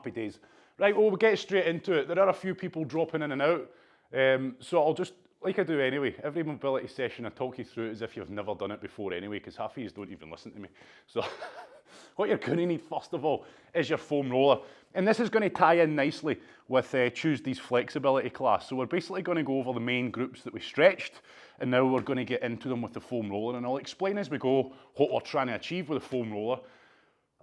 happy days. Right, well, we'll get straight into it. There are a few people dropping in and out, so I'll just, like I do anyway, every mobility session I talk you through it as if you've never done it before anyway, because half of you don't even listen to me. So what you're going to need first of all is your foam roller. And this is going to tie in nicely with Tuesday's flexibility class. So we're basically going to go over the main groups that we stretched, and now we're going to get into them with the foam roller. And I'll explain as we go what we're trying to achieve with the foam roller.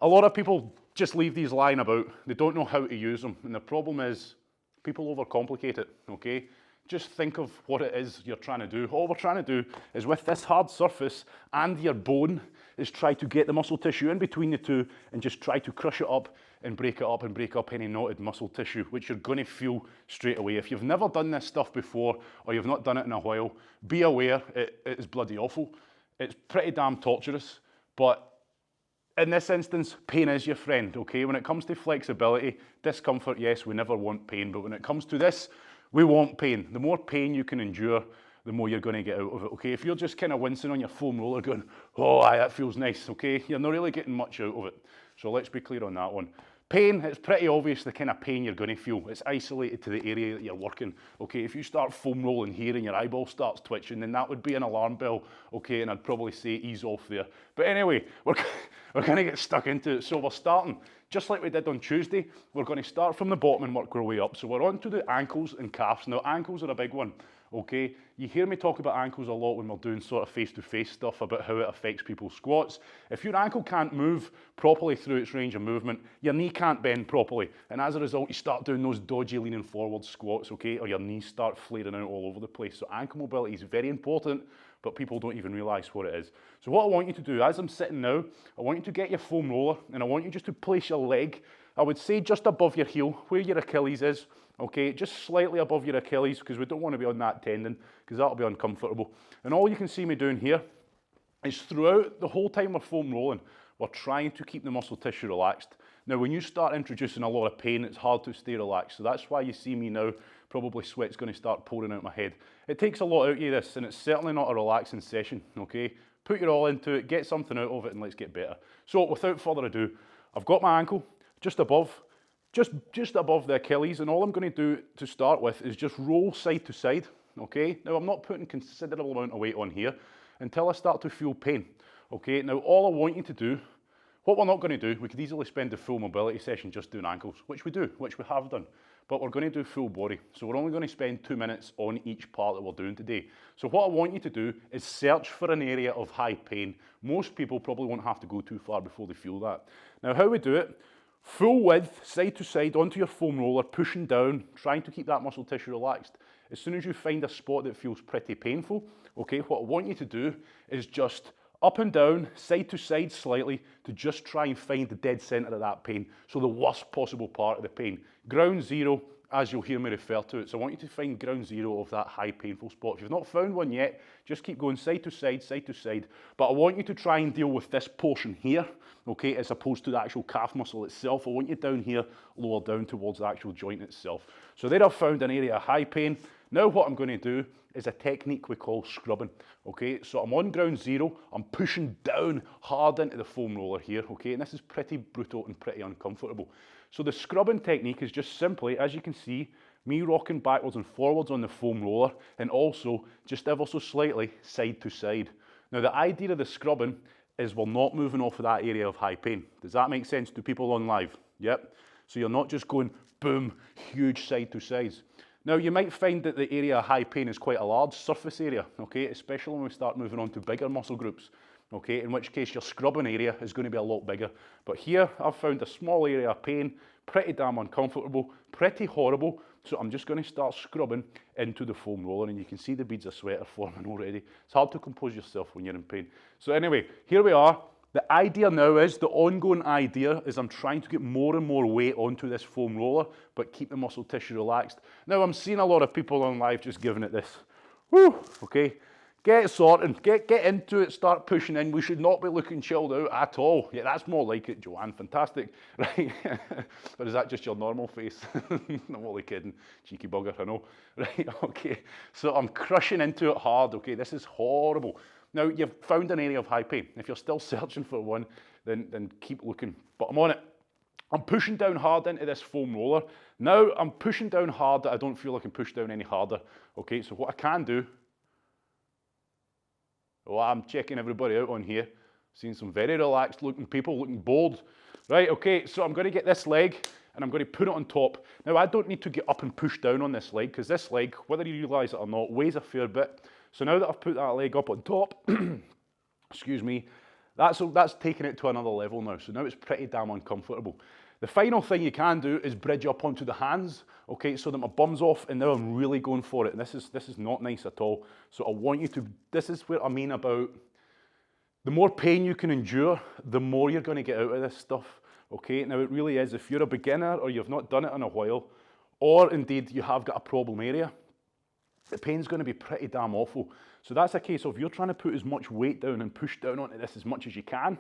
A lot of people just leave these lying about. They don't know how to use them. And the problem is people overcomplicate it, okay? Just think of what it is you're trying to do. All we're trying to do is with this hard surface and your bone is try to get the muscle tissue in between the two and just try to crush it up and break it up and break up any knotted muscle tissue, which you're going to feel straight away. If you've never done this stuff before or you've not done it in a while, be aware it is bloody awful. It's pretty damn torturous, but in this instance, pain is your friend, okay? When it comes to flexibility, discomfort, yes, we never want pain, but when it comes to this, we want pain. The more pain you can endure, the more you're going to get out of it, okay? If you're just kind of wincing on your foam roller going, oh, aye, that feels nice, okay? You're not really getting much out of it. So let's be clear on that one. Pain, it's pretty obvious the kind of pain you're going to feel. It's isolated to the area that you're working, okay? If you start foam rolling here and your eyeball starts twitching, then that would be an alarm bell, okay? And I'd probably say ease off there. But anyway, we're going to get stuck into it. So we're starting, just like we did on Tuesday, we're going to start from the bottom and work our way up. So we're on to the ankles and calves. Now, ankles are a big one, okay? You hear me talk about ankles a lot when we're doing sort of face-to-face stuff about how it affects people's squats. If your ankle can't move properly through its range of movement, your knee can't bend properly. And as a result, you start doing those dodgy leaning forward squats, okay? Or your knees start flaring out all over the place. So ankle mobility is very important, but people don't even realize what it is. So what I want you to do, as I'm sitting now, I want you to get your foam roller, and I want you just to place your leg, I would say just above your heel, where your Achilles is, okay? Just slightly above your Achilles, because we don't want to be on that tendon, because that'll be uncomfortable. And all you can see me doing here is throughout the whole time we're foam rolling, we're trying to keep the muscle tissue relaxed. Now, when you start introducing a lot of pain, it's hard to stay relaxed. So that's why you see me now, probably sweat's going to start pouring out my head. It takes a lot out of you, this, and it's certainly not a relaxing session, okay? Put your all into it, get something out of it, and let's get better. So without further ado, I've got my ankle just above the Achilles, and all I'm going to do to start with is just roll side to side, okay? Now, I'm not putting considerable amount of weight on here until I start to feel pain, okay? Now, all I want you to do, what we're not going to do, we could easily spend the full mobility session just doing ankles, which we do, which we have done, but we're going to do full body. So we're only going to spend 2 minutes on each part that we're doing today. So what I want you to do is search for an area of high pain. Most people probably won't have to go too far before they feel that. Now, how we do it, full width, side to side, onto your foam roller, pushing down, trying to keep that muscle tissue relaxed. As soon as you find a spot that feels pretty painful, okay, what I want you to do is just up and down, side to side slightly, to just try and find the dead center of that pain. So the worst possible part of the pain. Ground zero, as you'll hear me refer to it. So I want you to find ground zero of that high painful spot. If you've not found one yet, just keep going side to side, side to side. But I want you to try and deal with this portion here, okay, as opposed to the actual calf muscle itself. I want you down here, lower down towards the actual joint itself. So there I've found an area of high pain. Now what I'm going to do is a technique we call scrubbing, okay? So I'm on ground zero, I'm pushing down hard into the foam roller here, okay? And this is pretty brutal and pretty uncomfortable. So the scrubbing technique is just simply, as you can see, me rocking backwards and forwards on the foam roller, and also just ever so slightly side to side. Now the idea of the scrubbing is we're not moving off of that area of high pain. Does that make sense to people on live? Yep. So you're not just going boom, huge side to sides. Now, you might find that the area of high pain is quite a large surface area, okay, especially when we start moving on to bigger muscle groups, okay, in which case your scrubbing area is going to be a lot bigger. But here, I've found a small area of pain, pretty damn uncomfortable, pretty horrible, so I'm just going to start scrubbing into the foam roller, and you can see the beads of sweat are forming already. It's hard to compose yourself when you're in pain. So anyway, here we are. The idea now is, the ongoing idea is I'm trying to get more and more weight onto this foam roller, but keep the muscle tissue relaxed. Now I'm seeing a lot of people on live just giving it this. Woo, okay. Get sorted, get into it, start pushing in. We should not be looking chilled out at all. Yeah, that's more like it, Joanne, fantastic, right? Or is that just your normal face? I'm only kidding, cheeky bugger, I know. Right, okay, so I'm crushing into it hard, okay? This is horrible. Now, you've found an area of high pain. If you're still searching for one, then keep looking, but I'm on it. I'm pushing down hard into this foam roller. Now I'm pushing down hard that I don't feel I can push down any harder. Okay, so what I can do, oh, I'm checking everybody out on here. Seeing some very relaxed looking people, looking bold. Right, okay, so I'm going to get this leg and I'm going to put it on top. Now I don't need to get up and push down on this leg because this leg, whether you realise it or not, weighs a fair bit. So now that I've put that leg up on top, excuse me, that's taking it to another level now. So now it's pretty damn uncomfortable. The final thing you can do is bridge up onto the hands, okay, so that my bum's off and now I'm really going for it. And this is not nice at all. So I want you to, this is what I mean about the more pain you can endure, the more you're going to get out of this stuff, okay? Now it really is, if you're a beginner or you've not done it in a while, or indeed you have got a problem area, the pain's going to be pretty damn awful. So that's a case of you're trying to put as much weight down and push down onto this as much as you can,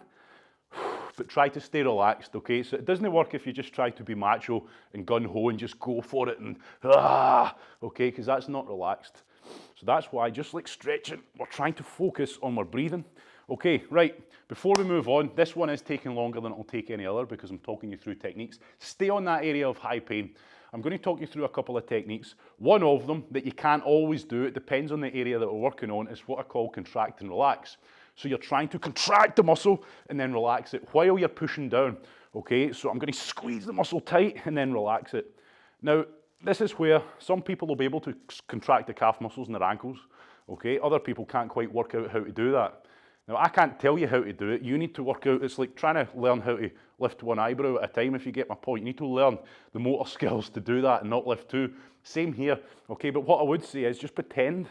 but try to stay relaxed, okay? So it doesn't work if you just try to be macho and gun-ho and just go for it and okay, because that's not relaxed. So that's why, just like stretching, we're trying to focus on our breathing. Okay, right, before we move on, this one is taking longer than it'll take any other because I'm talking you through techniques. Stay on that area of high pain. I'm going to talk you through a couple of techniques. One of them that you can't always do, it depends on the area that we're working on, is what I call contract and relax. So you're trying to contract the muscle and then relax it while you're pushing down. Okay, so I'm going to squeeze the muscle tight and then relax it. Now, this is where some people will be able to contract the calf muscles in their ankles. Okay, other people can't quite work out how to do that. Now, I can't tell you how to do it. You need to work out. It's like trying to learn how to lift one eyebrow at a time, if you get my point. You need to learn the motor skills to do that and not lift two. Same here, okay? But what I would say is just pretend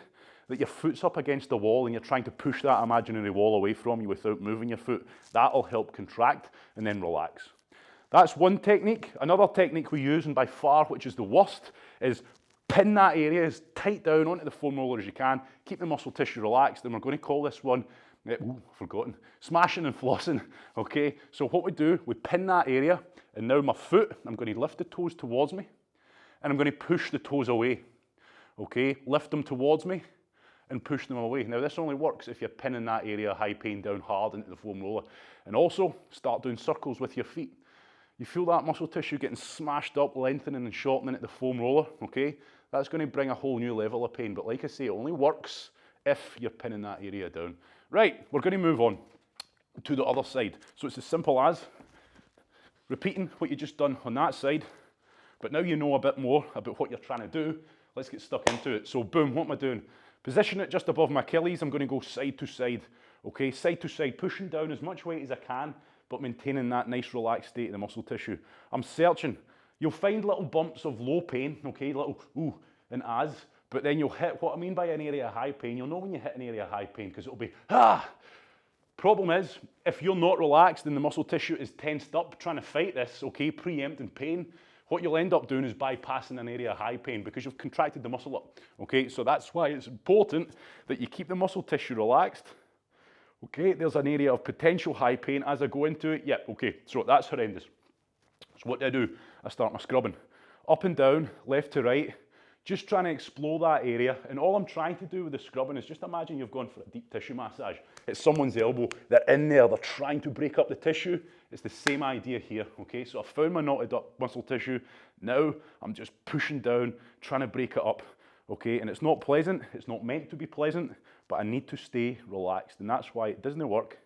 that your foot's up against the wall and you're trying to push that imaginary wall away from you without moving your foot. That'll help contract and then relax. That's one technique. Another technique we use, and by far, which is the worst, is pin that area as tight down onto the foam roller as you can. Keep the muscle tissue relaxed, and we're going to call this one, forgotten, smashing and flossing, okay? So what we do, we pin that area, and now my foot, I'm going to lift the toes towards me, and I'm going to push the toes away, okay? Lift them towards me, and push them away. Now this only works if you're pinning that area high pain down hard into the foam roller. And also, start doing circles with your feet. You feel that muscle tissue getting smashed up, lengthening and shortening at the foam roller, okay? That's going to bring a whole new level of pain, but like I say, it only works if you're pinning that area down. Right, we're going to move on to the other side. So it's as simple as repeating what you just done on that side, but now you know a bit more about what you're trying to do. Let's get stuck into it. So boom, what am I doing? Position it just above my Achilles. I'm going to go side to side, okay? Side to side, pushing down as much weight as I can, but maintaining that nice relaxed state of the muscle tissue. I'm searching. You'll find little bumps of low pain, okay? Little ooh and ahs, but then you'll hit what I mean by an area of high pain. You'll know when you hit an area of high pain because it'll be Problem is, if you're not relaxed and the muscle tissue is tensed up trying to fight this, okay, preempting pain, what you'll end up doing is bypassing an area of high pain because you've contracted the muscle up, okay? So that's why it's important that you keep the muscle tissue relaxed, okay? There's an area of potential high pain as I go into it. Yeah, okay, so that's horrendous. So what do? I start my scrubbing. Up and down, left to right, just trying to explore that area. And all I'm trying to do with the scrubbing is just imagine you've gone for a deep tissue massage. It's someone's elbow, they're in there, they're trying to break up the tissue. It's the same idea here, okay? So I found my knotted up muscle tissue. Now I'm just pushing down, trying to break it up, okay? And it's not pleasant, it's not meant to be pleasant, but I need to stay relaxed. And that's why it doesn't work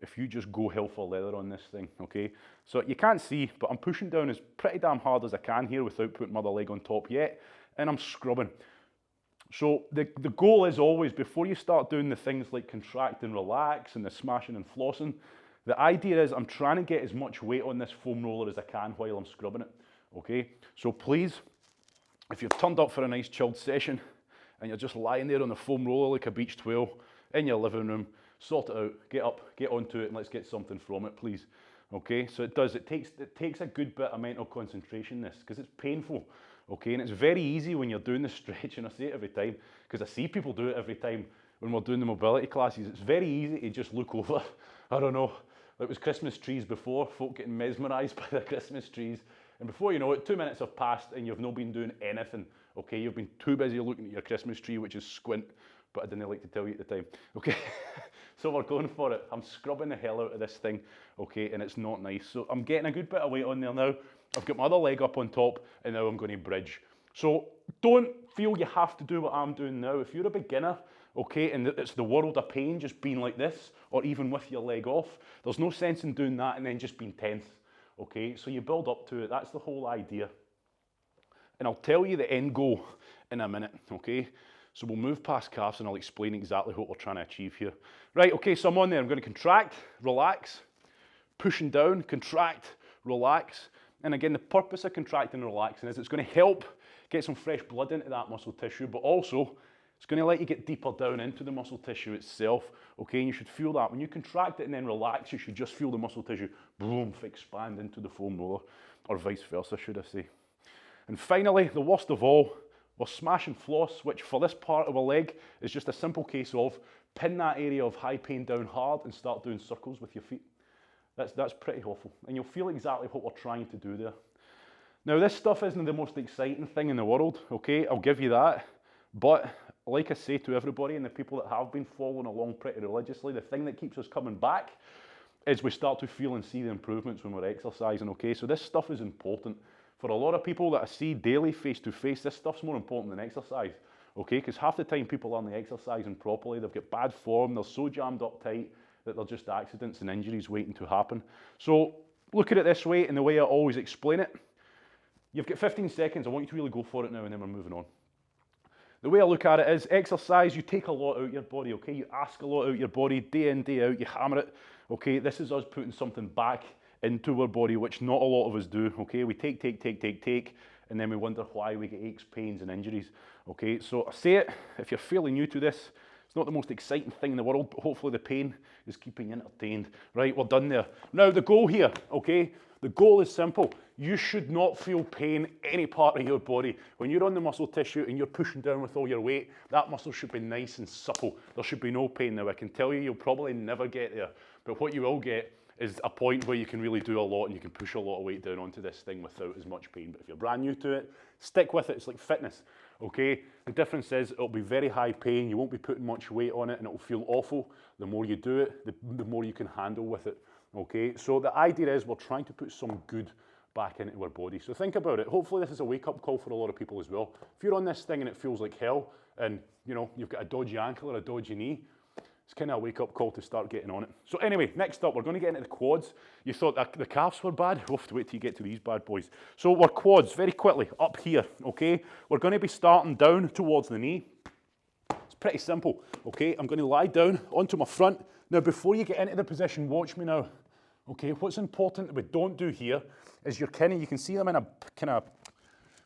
if you just go hell for leather on this thing, okay? So you can't see, but I'm pushing down as pretty damn hard as I can here without putting my other leg on top yet, and I'm scrubbing. So the goal is always, before you start doing the things like contract and relax and the smashing and flossing, the idea is I'm trying to get as much weight on this foam roller as I can while I'm scrubbing it, okay? So please, if you've turned up for a nice chilled session and you're just lying there on the foam roller like a beached whale in your living room, sort it out, get up, get onto it, and let's get something from it, please. Okay, so it takes a good bit of mental concentration, this, because it's painful, okay? And it's very easy when you're doing the stretch, and I say it every time, because I see people do it every time when we're doing the mobility classes. It's very easy to just look over, I don't know, it was Christmas trees before, folk getting mesmerised by the Christmas trees, and before you know it, 2 minutes have passed and you've not been doing anything, okay? You've been too busy looking at your Christmas tree, which is squint, but I didn't like to tell you at the time. Okay, so we're going for it. I'm scrubbing the hell out of this thing, okay, and it's not nice. So I'm getting a good bit of weight on there now. I've got my other leg up on top, and now I'm going to bridge. So don't feel you have to do what I'm doing now. If you're a beginner, okay, and it's the world of pain just being like this, or even with your leg off, there's no sense in doing that and then just being tense, okay? So you build up to it. That's the whole idea. And I'll tell you the end goal in a minute, okay? So we'll move past calves and I'll explain exactly what we're trying to achieve here. Right, okay, so I'm on there. I'm going to contract, relax, pushing down, contract, relax. And again, the purpose of contracting and relaxing is it's going to help get some fresh blood into that muscle tissue, but also it's going to let you get deeper down into the muscle tissue itself, okay? And you should feel that. When you contract it and then relax, you should just feel the muscle tissue, boom, expand into the foam roller, or vice versa, should I say. And finally, the worst of all, we're smashing floss, which for this part of a leg is just a simple case of pin that area of high pain down hard and start doing circles with your feet. That's pretty awful. And you'll feel exactly what we're trying to do there. Now, this stuff isn't the most exciting thing in the world, okay? I'll give you that. But like I say to everybody and the people that have been following along pretty religiously, the thing that keeps us coming back is we start to feel and see the improvements when we're exercising, okay? So this stuff is important. For a lot of people that I see daily, face to face, this stuff's more important than exercise, okay? Because half the time people aren't exercising properly, they've got bad form, they're so jammed up tight that they're just accidents and injuries waiting to happen. So look at it this way, and the way I always explain it, you've got 15 seconds, I want you to really go for it now, and then we're moving on. The way I look at it is exercise, you take a lot out of your body, okay? You ask a lot out of your body, day in, day out, you hammer it, okay? This is us putting something back into our body, which not a lot of us do, okay? We take, and then we wonder why we get aches, pains, and injuries, okay? So I say it, if you're fairly new to this, it's not the most exciting thing in the world, but hopefully the pain is keeping you entertained. Right, we're done there. Now the goal here, okay? The goal is simple. You should not feel pain any part of your body. When you're on the muscle tissue and you're pushing down with all your weight, that muscle should be nice and supple. There should be no pain. Now I can tell you, you'll probably never get there, but what you will get is a point where you can really do a lot and you can push a lot of weight down onto this thing without as much pain. But if you're brand new to it, stick with it. It's like fitness, okay? The difference is it'll be very high pain. You won't be putting much weight on it and it'll feel awful. The more you do it, the more you can handle with it, okay? So the idea is we're trying to put some good back into our body. So think about it. Hopefully this is a wake-up call for a lot of people as well. If you're on this thing and it feels like hell and, you know, you've got a dodgy ankle or a dodgy knee, it's kind of a wake-up call to start getting on it. So anyway, next up, we're going to get into the quads. You thought that the calves were bad? We'll have to wait till you get to these bad boys. So we're quads, very quickly, up here, okay? We're going to be starting down towards the knee. It's pretty simple, okay? I'm going to lie down onto my front. Now, before you get into the position, watch me now, okay? What's important that we don't do here is you can see them in a kind of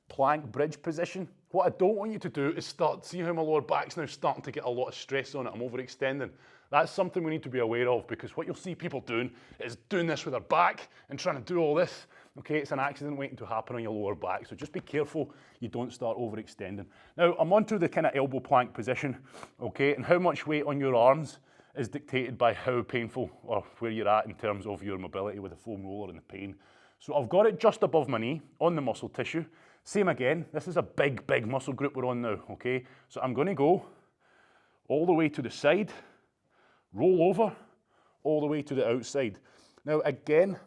plank bridge position. What I don't want you to do is see how my lower back's now starting to get a lot of stress on it. I'm overextending. That's something we need to be aware of, because what you'll see people doing is doing this with their back and trying to do all this. Okay, it's an accident waiting to happen on your lower back. So just be careful you don't start overextending. Now, I'm onto the kind of elbow plank position, okay, and how much weight on your arms is dictated by how painful or where you're at in terms of your mobility with the foam roller and the pain. So I've got it just above my knee on the muscle tissue. Same again, this is a big muscle group we're on now, okay? So I'm going to go all the way to the side, roll over, all the way to the outside. Now again,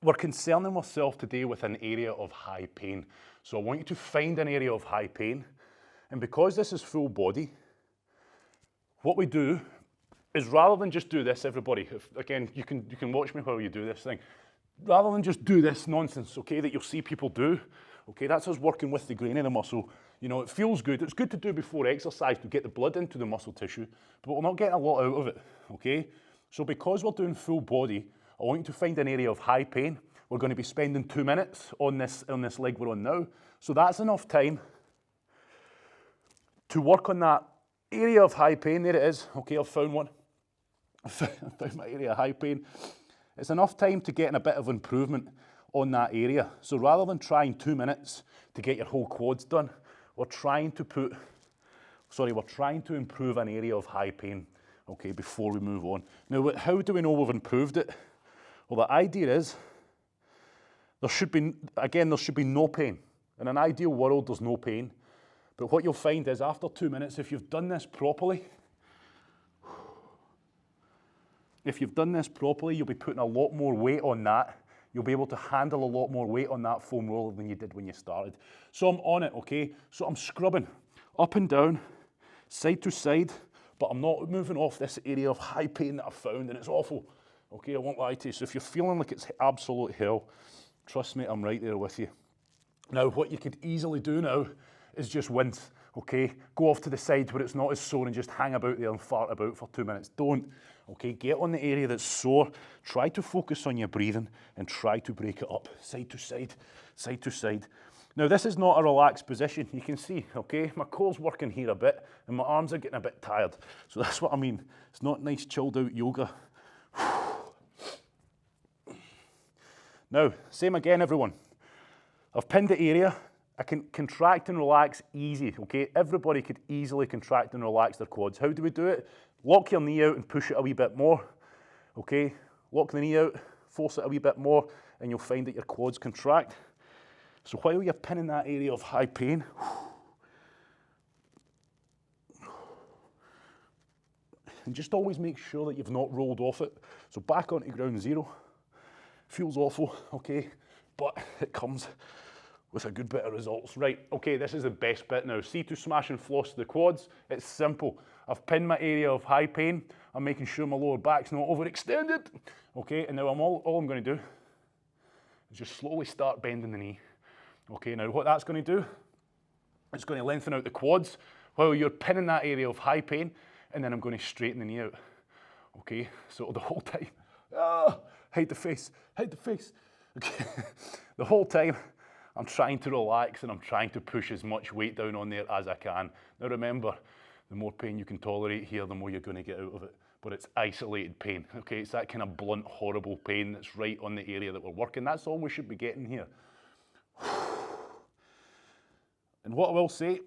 we're concerning ourselves today with an area of high pain. So I want you to find an area of high pain. And because this is full body, what we do is rather than just do this, everybody, again, you can watch me while you do this thing. Rather than just do this nonsense, okay, that you'll see people do, okay, that's us working with the grain of the muscle. You know, it feels good. It's good to do before exercise to get the blood into the muscle tissue, but we're not getting a lot out of it, okay? So because we're doing full body, I want you to find an area of high pain. We're going to be spending 2 minutes on this leg we're on now. So that's enough time to work on that area of high pain. There it is. Okay, I've found one. I found my area of high pain. It's enough time to get in a bit of improvement on that area. So rather than trying 2 minutes to get your whole quads done, we're trying to improve an area of high pain, okay, before we move on. Now, how do we know we've improved it? Well, the idea is there should be no pain. In an ideal world, there's no pain. But what you'll find is after 2 minutes, if you've done this properly, you'll be putting a lot more weight on that. You'll be able to handle a lot more weight on that foam roller than you did when you started. So I'm on it, okay? So I'm scrubbing up and down, side to side, but I'm not moving off this area of high pain that I've found, and it's awful. Okay, I won't lie to you. So if you're feeling like it's absolute hell, trust me, I'm right there with you. Now, what you could easily do now is just wince, okay? Go off to the side where it's not as sore and just hang about there and fart about for 2 minutes. Don't, okay? Get on the area that's sore. Try to focus on your breathing and try to break it up, side to side, side to side. Now, this is not a relaxed position. You can see, okay? My core's working here a bit and my arms are getting a bit tired. So that's what I mean. It's not nice chilled out yoga. Now, same again, everyone. I've pinned the area. I can contract and relax easy, okay? Everybody could easily contract and relax their quads. How do we do it? Lock your knee out and push it a wee bit more, okay? Lock the knee out, force it a wee bit more, and you'll find that your quads contract. So while you're pinning that area of high pain, and just always make sure that you've not rolled off it. So back onto ground zero. Feels awful, okay, but it comes with a good bit of results. Right, okay, this is the best bit now. See to smash and floss the quads. It's simple. I've pinned my area of high pain. I'm making sure my lower back's not overextended. Okay, and now all I'm going to do is just slowly start bending the knee. Okay, now what that's going to do, it's going to lengthen out the quads while you're pinning that area of high pain, and then I'm going to straighten the knee out. Okay, so the whole time, hide the face, hide the face. Okay, the whole time I'm trying to relax and I'm trying to push as much weight down on there as I can. Now remember, the more pain you can tolerate here, the more you're going to get out of it. But it's isolated pain, okay? It's that kind of blunt, horrible pain that's right on the area that we're working. That's all we should be getting here. And what I will say,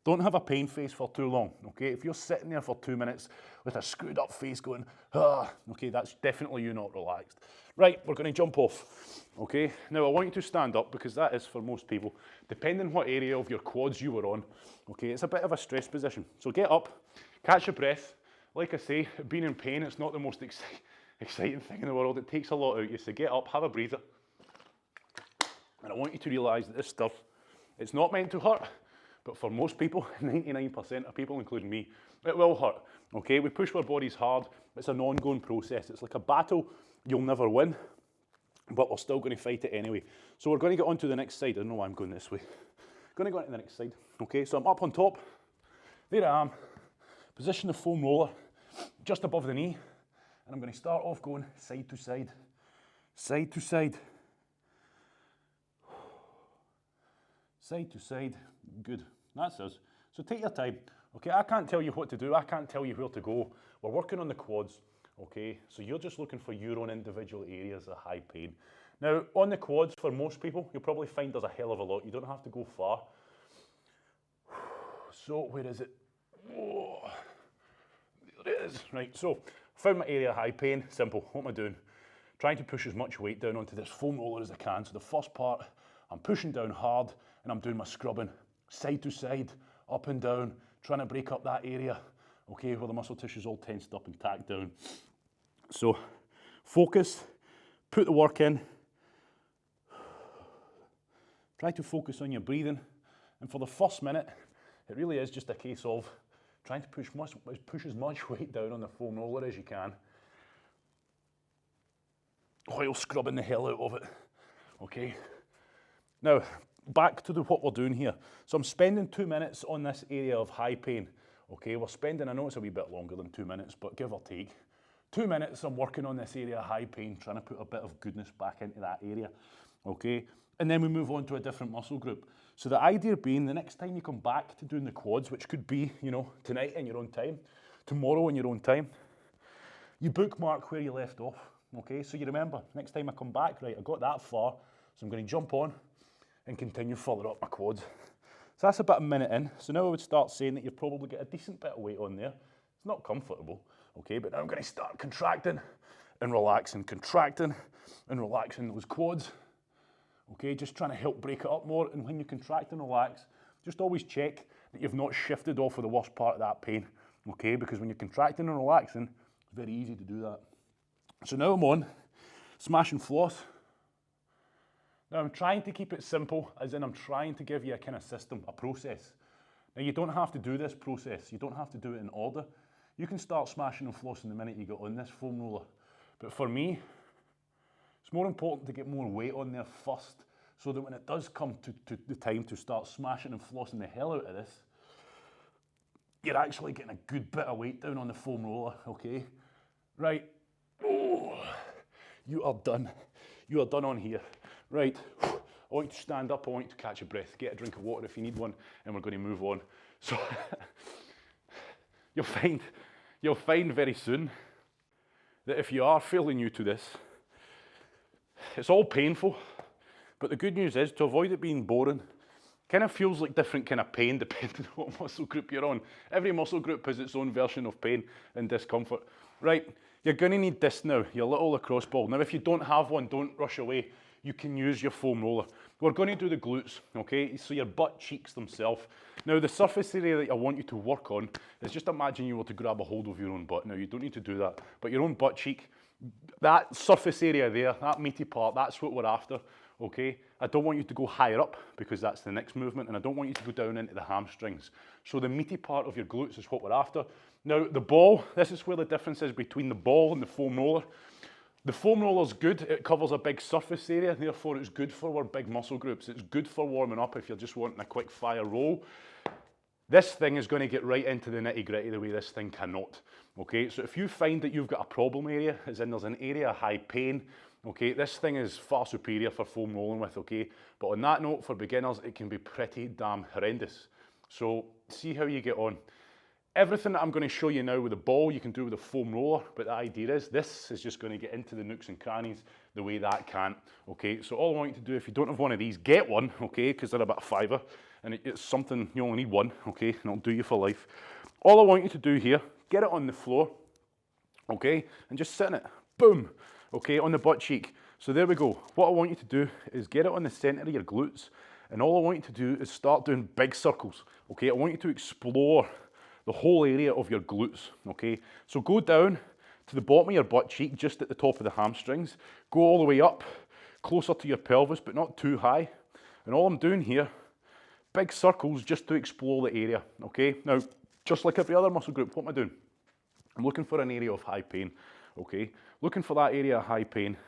don't have a pain face for too long, okay? If you're sitting there for 2 minutes with a screwed up face going, okay, that's definitely you not relaxed. Right, we're going to jump off, okay? Now, I want you to stand up because that is for most people, depending what area of your quads you were on, okay? It's a bit of a stress position. So get up, catch your breath. Like I say, being in pain, it's not the most exciting thing in the world. It takes a lot out of you. So get up, have a breather. And I want you to realise that this stuff, it's not meant to hurt. But for most people, 99% of people, including me, it will hurt, okay? We push our bodies hard. It's an ongoing process. It's like a battle you'll never win, but we're still going to fight it anyway. So we're going to get on to the next side. I don't know why I'm going this way. Going to go on to the next side, okay? So I'm up on top. There I am. Position the foam roller just above the knee. And I'm going to start off going side to side. Side to side. Side to side. Good. That's us. So take your time. Okay, I can't tell you what to do. I can't tell you where to go. We're working on the quads. Okay, so you're just looking for your own individual areas of high pain. Now, on the quads, for most people, you'll probably find there's a hell of a lot. You don't have to go far. So, where is it? Oh, there it is. Right, so, found my area of high pain. Simple. What am I doing? Trying to push as much weight down onto this foam roller as I can. So the first part, I'm pushing down hard and I'm doing my scrubbing. Side to side, up and down, trying to break up that area, okay, where the muscle tissue's all tensed up and tacked down. So, focus, put the work in, try to focus on your breathing, and for the first minute, it really is just a case of trying to push as much weight down on the foam roller as you can, while scrubbing the hell out of it, okay? Now, back to what we're doing here. So I'm spending 2 minutes on this area of high pain. Okay, we're spending, I know it's a wee bit longer than 2 minutes, but give or take. 2 minutes I'm working on this area of high pain, trying to put a bit of goodness back into that area. Okay, and then we move on to a different muscle group. So the idea being the next time you come back to doing the quads, which could be, you know, tonight in your own time, tomorrow in your own time, you bookmark where you left off. Okay, so you remember, next time I come back, right, I got that far, so I'm going to jump on and continue further up my quads. So that's about a minute in. So now I would start saying that you've probably got a decent bit of weight on there. It's not comfortable, okay, but now I'm going to start contracting and relaxing those quads. Okay, just trying to help break it up more. And when you contract and relax, Just always check that you've not shifted off of the worst part of that pain, okay? Because when you're contracting and relaxing, it's very easy to do that. So now I'm on smash and floss. Now I'm trying to keep it simple, as in I'm trying to give you a kind of system, a process. Now you don't have to do this process, you don't have to do it in order. You can start smashing and flossing the minute you get on this foam roller. But for me, it's more important to get more weight on there first, so that when it does come to the time to start smashing and flossing the hell out of this, you're actually getting a good bit of weight down on the foam roller, okay? Right, oh, you are done. You are done on here. Right, I want you to stand up, I want you to catch a breath, get a drink of water if you need one, and we're going to move on. So, you'll find very soon that if you are fairly new to this, it's all painful, but the good news is, to avoid it being boring, kind of feels like different kind of pain depending on what muscle group you're on. Every muscle group has its own version of pain and discomfort. Right, you're going to need this now, your little lacrosse ball. Now if you don't have one, don't rush away. You can use your foam roller. We're going to do the glutes, okay? So your butt cheeks themselves. Now the surface area that I want you to work on is, just imagine you were to grab a hold of your own butt. Now you don't need to do that, but your own butt cheek, that surface area there, that meaty part, that's what we're after, okay? I don't want you to go higher up because that's the next movement, and I don't want you to go down into the hamstrings. So the meaty part of your glutes is what we're after. Now the ball, this is where the difference is between the ball and the foam roller. The foam roller's good, it covers a big surface area, therefore it's good for our big muscle groups. It's good for warming up if you're just wanting a quick fire roll. This thing is going to get right into the nitty gritty the way this thing cannot. Okay, so if you find that you've got a problem area, as in there's an area of high pain, okay, this thing is far superior for foam rolling with, okay? But on that note, for beginners, it can be pretty damn horrendous. So see how you get on. Everything that I'm going to show you now with the ball, you can do with a foam roller, but the idea is this is just going to get into the nooks and crannies the way that can't, okay? So all I want you to do, if you don't have one of these, get one, okay? Because they're about $5, and it's something, you only need one, okay? And it'll do you for life. All I want you to do here, get it on the floor, okay? And just sit in it, boom, okay, on the butt cheek. So there we go. What I want you to do is get it on the center of your glutes, and all I want you to do is start doing big circles, okay? I want you to explore the whole area of your glutes, okay? So go down to the bottom of your butt cheek, just at the top of the hamstrings. Go all the way up, closer to your pelvis, but not too high. And all I'm doing here, big circles just to explore the area, okay? Now, just like every other muscle group, what am I doing? I'm looking for an area of high pain, okay? Looking for that area of high pain.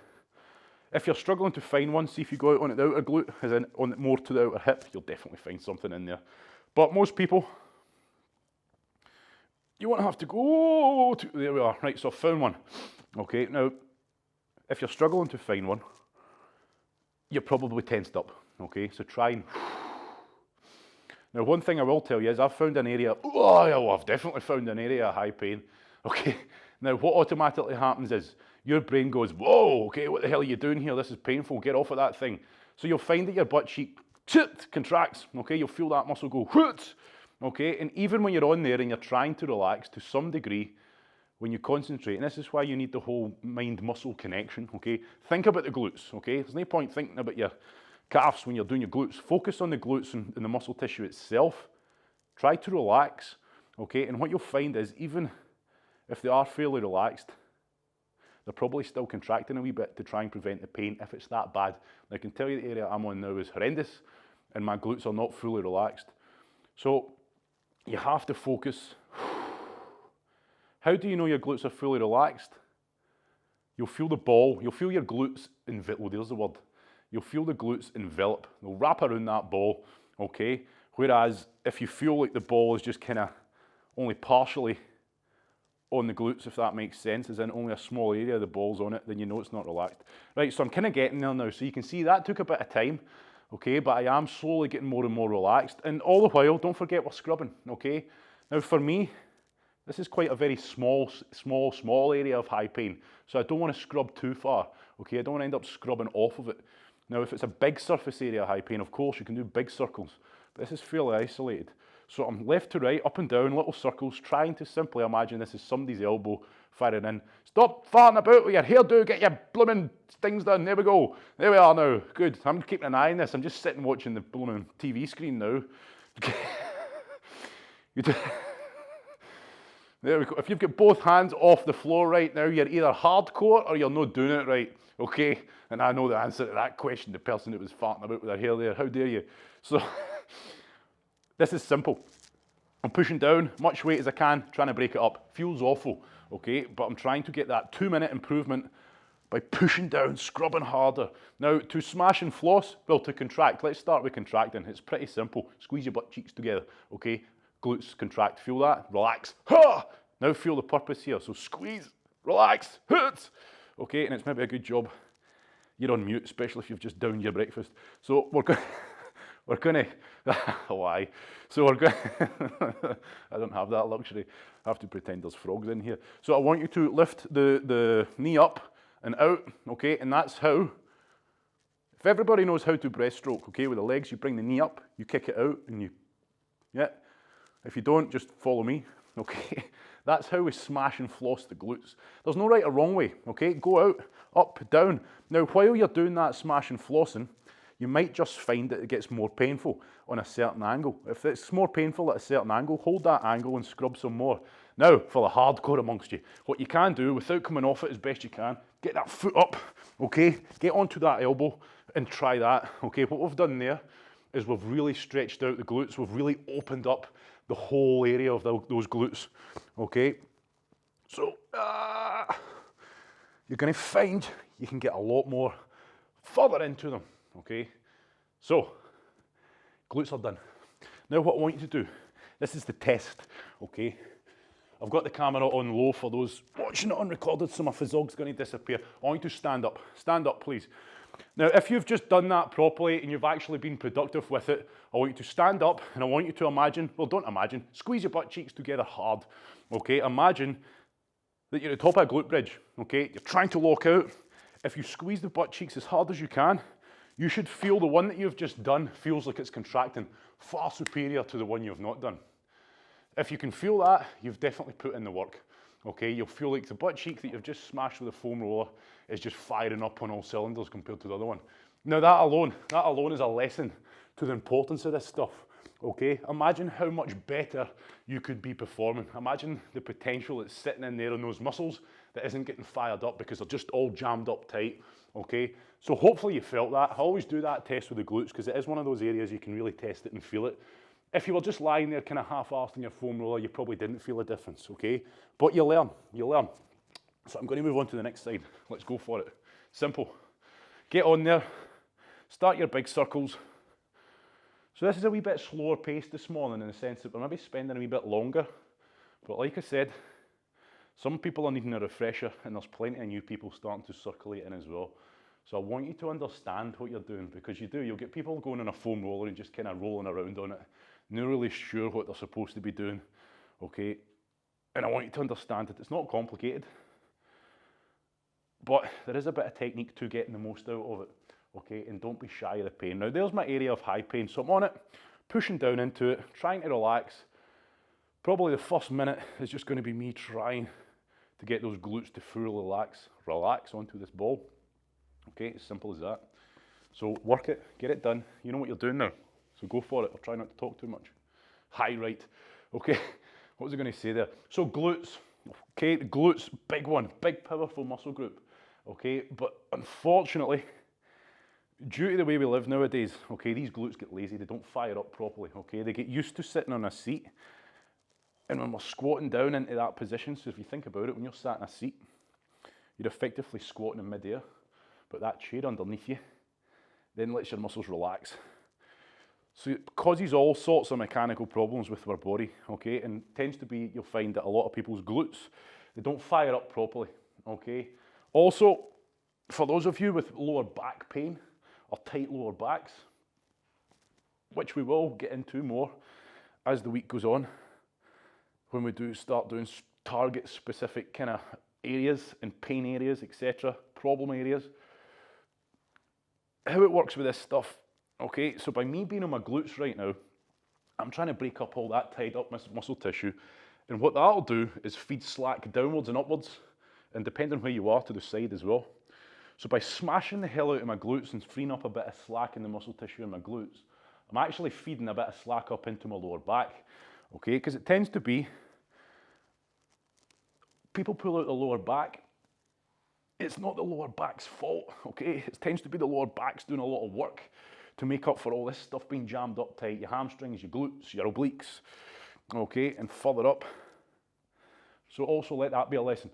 If you're struggling to find one, see if you go out on the outer glute, as in on more to the outer hip, you'll definitely find something in there. But most people, you won't have to go to, there we are, right, so I found one. Okay, now, if you're struggling to find one, you're probably tensed up, okay, so try and, now one thing I will tell you is I've found an area, I've definitely found an area of high pain, okay. Now what automatically happens is, your brain goes, whoa, okay, what the hell are you doing here, this is painful, get off of that thing. So you'll find that your butt cheek contracts, okay, you'll feel that muscle go, okay, and even when you're on there and you're trying to relax to some degree, when you concentrate, and this is why you need the whole mind-muscle connection, okay, think about the glutes, okay, there's no point thinking about your calves when you're doing your glutes. Focus on the glutes and the muscle tissue itself. Try to relax, okay, and what you'll find is, even if they are fairly relaxed, they're probably still contracting a wee bit to try and prevent the pain if it's that bad. And I can tell you the area I'm on now is horrendous, and my glutes are not fully relaxed. So you have to focus. How do you know your glutes are fully relaxed? You'll feel the ball, you'll feel your glutes envelop, oh, there's the word. You'll feel the glutes envelop. They'll wrap around that ball, okay? Whereas if you feel like the ball is just kind of only partially on the glutes, if that makes sense, as in only a small area of the ball's on it, then you know it's not relaxed. Right, so I'm kind of getting there now. So you can see that took a bit of time, okay, but I am slowly getting more and more relaxed. And all the while, don't forget we're scrubbing, okay? Now for me, this is quite a very small area of high pain. So I don't want to scrub too far, okay? I don't want to end up scrubbing off of it. Now if it's a big surface area of high pain, of course, you can do big circles. But this is fairly isolated. So I'm left to right, up and down, little circles, trying to simply imagine this is somebody's elbow firing in. Stop farting about with your hairdo, get your blooming things done. There we go. There we are now. Good. I'm keeping an eye on this. I'm just sitting watching the blooming TV screen now. You do. There we go. If you've got both hands off the floor right now, you're either hardcore or you're not doing it right, okay? And I know the answer to that question, the person that was farting about with their hair there, how dare you? So, this is simple. I'm pushing down, much weight as I can, trying to break it up. Feels awful, okay? But I'm trying to get that 2-minute improvement by pushing down, scrubbing harder. Now, to smash and floss, well, to contract, let's start with contracting. It's pretty simple. Squeeze your butt cheeks together, okay? Glutes contract, feel that? Relax. Ha! Now feel the purpose here. So squeeze, relax, hit. Okay, and it's maybe a good job you're on mute, especially if you've just downed your breakfast. So we're gonna, why? So we're gonna, I don't have that luxury. I have to pretend there's frogs in here. So I want you to lift the knee up and out, okay? And that's how, if everybody knows how to breaststroke, okay, with the legs, you bring the knee up, you kick it out, and you, yeah. If you don't, just follow me, okay? That's how we smash and floss the glutes. There's no right or wrong way, okay? Go out, up, down. Now, while you're doing that smash and flossing, you might just find that it gets more painful on a certain angle. If it's more painful at a certain angle, hold that angle and scrub some more. Now, for the hardcore amongst you, what you can do, without coming off it as best you can, get that foot up, okay? Get onto that elbow and try that, okay? What we've done there is we've really stretched out the glutes. We've really opened up the whole area of those glutes, okay? So, you're gonna find you can get a lot more further into them, okay? So, glutes are done. Now what I want you to do, this is the test, okay? I've got the camera on low for those watching it unrecorded, so my physiog's gonna disappear. I want you to stand up please. Now, if you've just done that properly and you've actually been productive with it, I want you to stand up and I want you to imagine, well, don't imagine, squeeze your butt cheeks together hard, okay? Imagine that you're at the top of a glute bridge, okay? You're trying to lock out. If you squeeze the butt cheeks as hard as you can, you should feel the one that you've just done feels like it's contracting, far superior to the one you've not done. If you can feel that, you've definitely put in the work, okay? You'll feel like the butt cheek that you've just smashed with a foam roller is just firing up on all cylinders compared to the other one. Now that alone is a lesson to the importance of this stuff, okay? Imagine how much better you could be performing. Imagine the potential that's sitting in there in those muscles that isn't getting fired up because they're just all jammed up tight, okay? So hopefully you felt that. I always do that test with the glutes because it is one of those areas you can really test it and feel it. If you were just lying there kind of half-arsed in your foam roller, you probably didn't feel a difference, okay? But you learn. So I'm going to move on to the next side. Let's go for it. Simple. Get on there. Start your big circles. So this is a wee bit slower paced this morning in the sense that we're maybe spending a wee bit longer. But like I said, some people are needing a refresher and there's plenty of new people starting to circulate in as well. So I want you to understand what you're doing because you'll get people going on a foam roller and just kind of rolling around on it, not really sure what they're supposed to be doing, okay? And I want you to understand that it's not complicated, but there is a bit of technique to getting the most out of it, okay? And don't be shy of the pain. Now there's my area of high pain, so I'm on it, pushing down into it, trying to relax. Probably the first minute is just going to be me trying to get those glutes to fully relax onto this ball. Okay, as simple as that. So work it, get it done. You know what you're doing now, so go for it. I'll try not to talk too much. Hi, right. Okay, what was I going to say there? So glutes, okay, glutes, big one, big powerful muscle group. Okay, but unfortunately, due to the way we live nowadays, okay, these glutes get lazy, they don't fire up properly, okay? They get used to sitting on a seat, and when we're squatting down into that position, so if you think about it, when you're sat in a seat, you're effectively squatting in midair, but that chair underneath you then lets your muscles relax. So it causes all sorts of mechanical problems with our body, okay? And tends to be, you'll find that a lot of people's glutes, they don't fire up properly, okay? Also, for those of you with lower back pain or tight lower backs, which we will get into more as the week goes on, when we do start doing target specific kind of areas and pain areas, etc., problem areas, how it works with this stuff, okay? So by me being on my glutes right now, I'm trying to break up all that tied up muscle tissue, and what that'll do is feed slack downwards and upwards, and depending on where you are, to the side as well. So by smashing the hell out of my glutes and freeing up a bit of slack in the muscle tissue in my glutes, I'm actually feeding a bit of slack up into my lower back, okay? Because it tends to be, people pull out the lower back, it's not the lower back's fault, okay? It tends to be the lower back's doing a lot of work to make up for all this stuff being jammed up tight, your hamstrings, your glutes, your obliques, okay? And further up. So also let that be a lesson.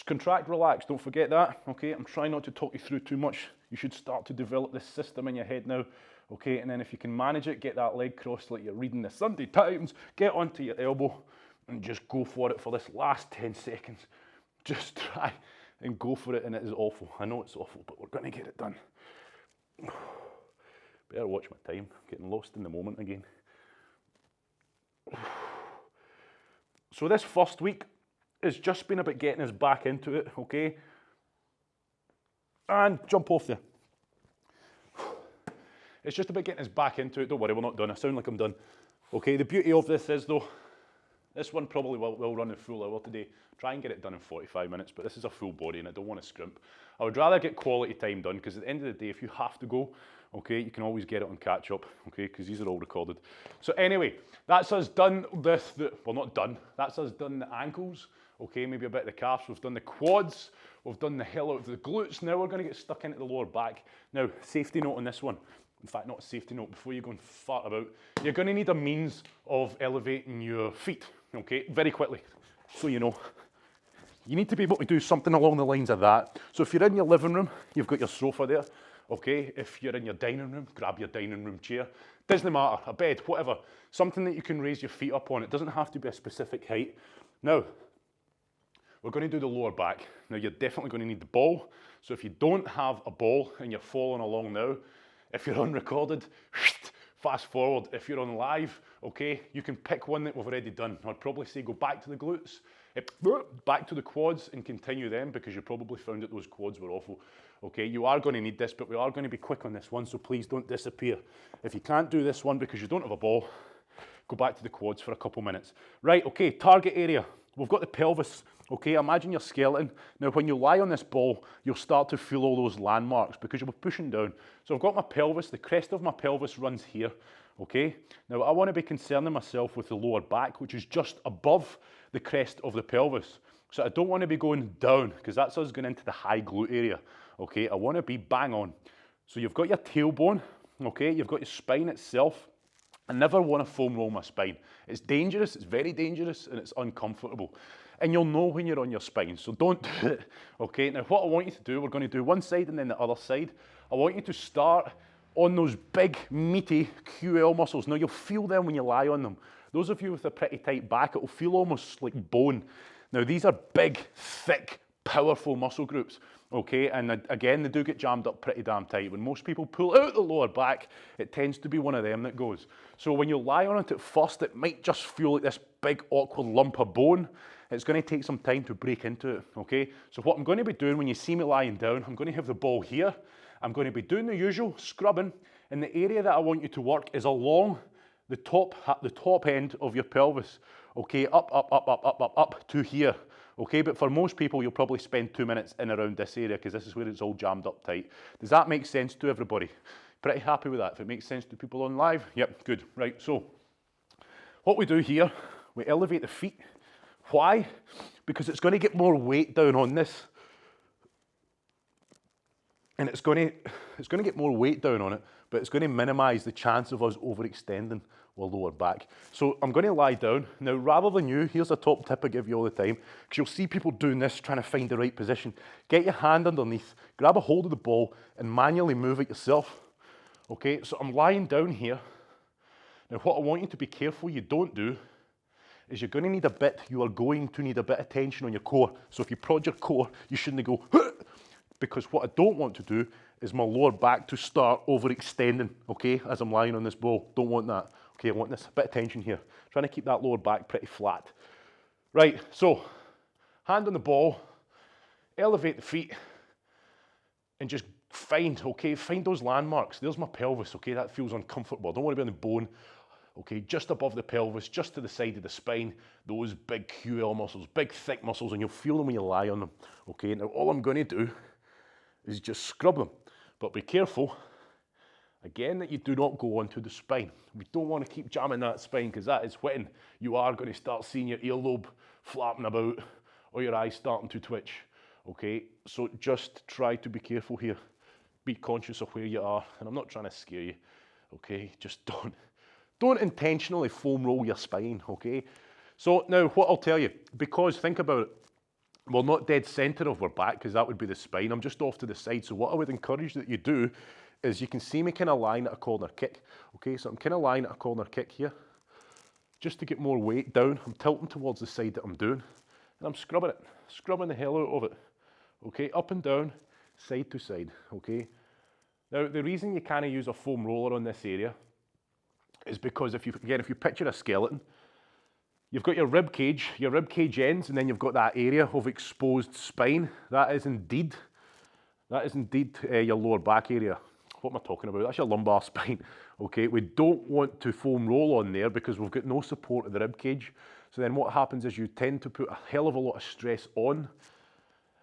Contract, relax, don't forget that, okay? I'm trying not to talk you through too much. You should start to develop this system in your head now, okay? And then if you can manage it, get that leg crossed like you're reading the Sunday Times, get onto your elbow and just go for it for this last 10 seconds. Just try and go for it, and it is awful. I know it's awful, but we're gonna get it done. Better watch my time, getting lost in the moment again. So this first week has just been about getting us back into it, okay? And jump off there. It's just about getting us back into it. Don't worry, we're not done. I sound like I'm done. Okay, the beauty of this is though, this one probably will run a full hour today. Try and get it done in 45 minutes, but this is a full body and I don't want to scrimp. I would rather get quality time done, because at the end of the day, if you have to go, okay, you can always get it on catch up, okay, because these are all recorded. So anyway, that's us done with the, well, not done, that's us done the ankles, okay, maybe a bit of the calves, we've done the quads, we've done the hell out of the glutes. Now we're going to get stuck into the lower back. Now, safety note on this one. In fact, not a safety note, before you go and fart about, you're going to need a means of elevating your feet, okay, very quickly, so you know. You need to be able to do something along the lines of that. So if you're in your living room, you've got your sofa there, okay? If you're in your dining room, grab your dining room chair. Doesn't matter, a bed, whatever. Something that you can raise your feet up on. It doesn't have to be a specific height. Now, we're going to do the lower back. Now, you're definitely going to need the ball. So if you don't have a ball and you're following along now, if you're unrecorded, fast forward. If you're on live, okay, you can pick one that we've already done. I'd probably say go back to the glutes, back to the quads and continue them, because you probably found that those quads were awful. Okay, you are going to need this, but we are going to be quick on this one, so please don't disappear. If you can't do this one because you don't have a ball, go back to the quads for a couple minutes. Right, okay, target area. We've got the pelvis, okay, imagine your skeleton. Now when you lie on this ball, you'll start to feel all those landmarks because you'll be pushing down. So I've got my pelvis, the crest of my pelvis runs here, okay? Now I want to be concerning myself with the lower back, which is just above the crest of the pelvis. So I don't want to be going down, because that's us going into the high glute area, okay? I want to be bang on. So you've got your tailbone, okay? You've got your spine itself. I never want to foam roll my spine. It's dangerous, it's very dangerous, and it's uncomfortable. And you'll know when you're on your spine, so don't do it, okay? Now what I want you to do, we're going to do one side and then the other side. I want you to start on those big, meaty QL muscles. Now you'll feel them when you lie on them. Those of you with a pretty tight back, it'll feel almost like bone. Now these are big, thick, powerful muscle groups. Okay, and again, they do get jammed up pretty damn tight. When most people pull out the lower back, it tends to be one of them that goes. So when you lie on it at first, it might just feel like this big, awkward lump of bone. It's going to take some time to break into it, okay? So what I'm going to be doing when you see me lying down, I'm going to have the ball here. I'm going to be doing the usual scrubbing, and the area that I want you to work is along the top end of your pelvis, okay? Up to here. Okay, but for most people, you'll probably spend 2 minutes in around this area, because this is where it's all jammed up tight. Does that make sense to everybody? Pretty happy with that. If it makes sense to people on live, yep, good. Right, so what we do here, we elevate the feet. Why? Because it's going to get more weight down on this. And it's going to get more weight down on it, but it's going to minimize the chance of us overextending our lower back. So I'm going to lie down. Now, rather than you, here's a top tip I give you all the time, because you'll see people doing this, trying to find the right position. Get your hand underneath, grab a hold of the ball, and manually move it yourself. Okay, so I'm lying down here. Now, what I want you to be careful you don't do is you're going to need a bit of tension on your core. So if you prod your core, you shouldn't go, because what I don't want to do is my lower back to start overextending, okay, as I'm lying on this ball. Don't want that. Okay, I want this bit of tension here. Trying to keep that lower back pretty flat. Right, so hand on the ball, elevate the feet, and just find those landmarks. There's my pelvis, okay, that feels uncomfortable. I don't want to be on the bone. Okay, just above the pelvis, just to the side of the spine, those big QL muscles, big thick muscles, and you'll feel them when you lie on them. Okay, now all I'm going to do is just scrub them. But be careful, Again, that you do not go onto the spine. We don't want to keep jamming that spine because that is when you are going to start seeing your earlobe flapping about or your eyes starting to twitch. Okay, so just try to be careful here. Be conscious of where you are, and I'm not trying to scare you. Okay, just don't intentionally foam roll your spine. Okay, so now what I'll tell you, because think about it, we're not dead center of our back because that would be the spine. I'm just off to the side. So what I would encourage that you do is you can see me kind of lying at a corner kick. Okay, so I'm kind of lying at a corner kick here. Just to get more weight down, I'm tilting towards the side that I'm doing. And I'm scrubbing it, scrubbing the hell out of it. Okay, up and down, side to side, okay? Now, the reason you can't use a foam roller on this area is because if you picture a skeleton, you've got your rib cage ends, and then you've got that area of exposed spine. That is indeed your lower back area. What am I talking about? That's your lumbar spine, okay? We don't want to foam roll on there because we've got no support of the rib cage. So then what happens is you tend to put a hell of a lot of stress on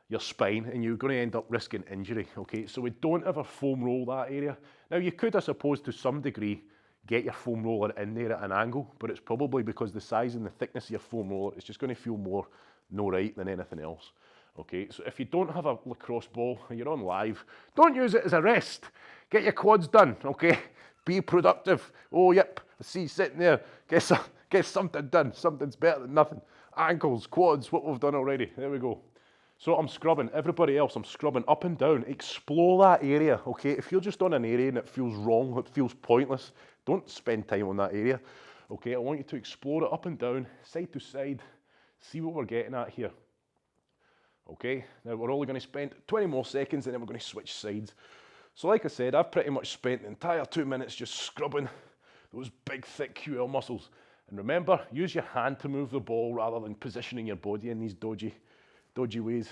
your spine and you're going to end up risking injury, okay? So we don't ever foam roll that area. Now you could, I suppose, to some degree, get your foam roller in there at an angle, but it's probably because the size and the thickness of your foam roller, it's just going to feel more no right than anything else. Okay, so if you don't have a lacrosse ball and you're on live, don't use it as a rest. Get your quads done, okay? Be productive. Oh, yep, I see you sitting there. Get something done. Something's better than nothing. Ankles, quads, what we've done already. There we go. So I'm scrubbing. Everybody else, I'm scrubbing up and down. Explore that area, okay? If you're just on an area and it feels wrong, it feels pointless, don't spend time on that area, okay? I want you to explore it up and down, side to side, see what we're getting at here. Okay, now we're only going to spend 20 more seconds and then we're going to switch sides. So like I said, I've pretty much spent the entire 2 minutes just scrubbing those big, thick QL muscles. And remember, use your hand to move the ball rather than positioning your body in these dodgy ways.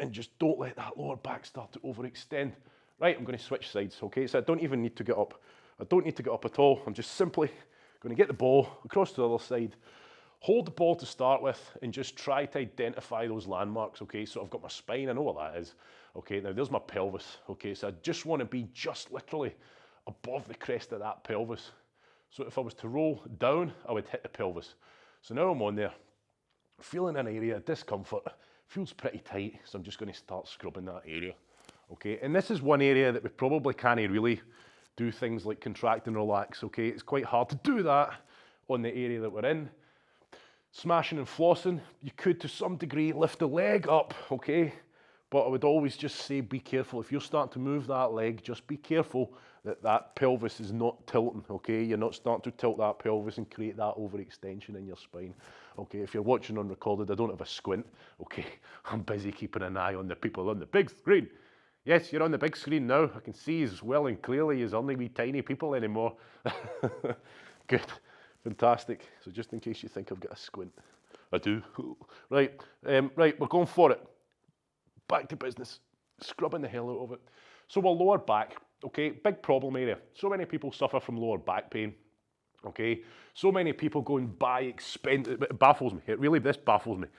And just don't let that lower back start to overextend. Right, I'm going to switch sides, okay? So I don't even need to get up. I don't need to get up at all. I'm just simply going to get the ball across to the other side. Hold the ball to start with and just try to identify those landmarks, okay? So I've got my spine, I know what that is. Okay, now there's my pelvis, okay? So I just want to be just literally above the crest of that pelvis. So if I was to roll down, I would hit the pelvis. So now I'm on there, feeling an area of discomfort, feels pretty tight, so I'm just going to start scrubbing that area, okay? And this is one area that we probably can't really do things like contract and relax, okay? It's quite hard to do that on the area that we're in. Smashing and flossing, you could to some degree lift the leg up, okay? But I would always just say be careful. If you're starting to move that leg, just be careful that that pelvis is not tilting, okay? You're not starting to tilt that pelvis and create that overextension in your spine, okay? If you're watching on recorded, I don't have a squint, okay? I'm busy keeping an eye on the people on the big screen. Yes, you're on the big screen now. I can see as well and clearly as only we tiny people anymore. Good. Fantastic. So just in case you think I've got a squint, I do. Right, right, we're going for it. Back to business. Scrubbing the hell out of it. So our lower back, okay, big problem area. So many people suffer from lower back pain, okay? So many people go and buy expensive, it baffles me. This baffles me.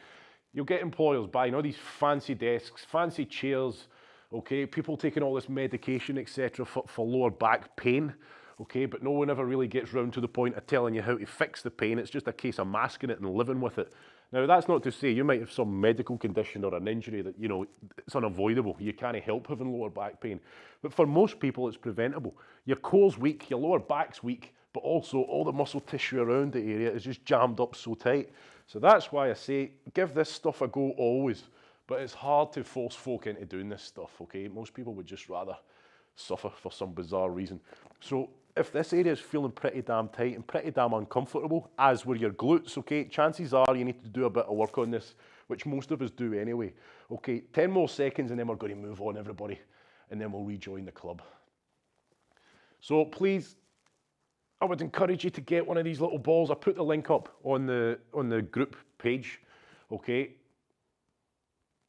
You'll get employers buying all these fancy desks, fancy chairs, okay? People taking all this medication, etc. for lower back pain. Okay, but no one ever really gets round to the point of telling you how to fix the pain. It's just a case of masking it and living with it. Now, that's not to say you might have some medical condition or an injury that, you know, it's unavoidable. You can't help having lower back pain. But for most people, it's preventable. Your core's weak, your lower back's weak, but also all the muscle tissue around the area is just jammed up so tight. So that's why I say, give this stuff a go always. But it's hard to force folk into doing this stuff, okay? Most people would just rather suffer for some bizarre reason. So if this area is feeling pretty damn tight and pretty damn uncomfortable, as were your glutes, okay, chances are you need to do a bit of work on this, which most of us do anyway. Okay, 10 more seconds and then we're going to move on, everybody, and then we'll rejoin the club. So please, I would encourage you to get one of these little balls. I put the link up on the group page, okay?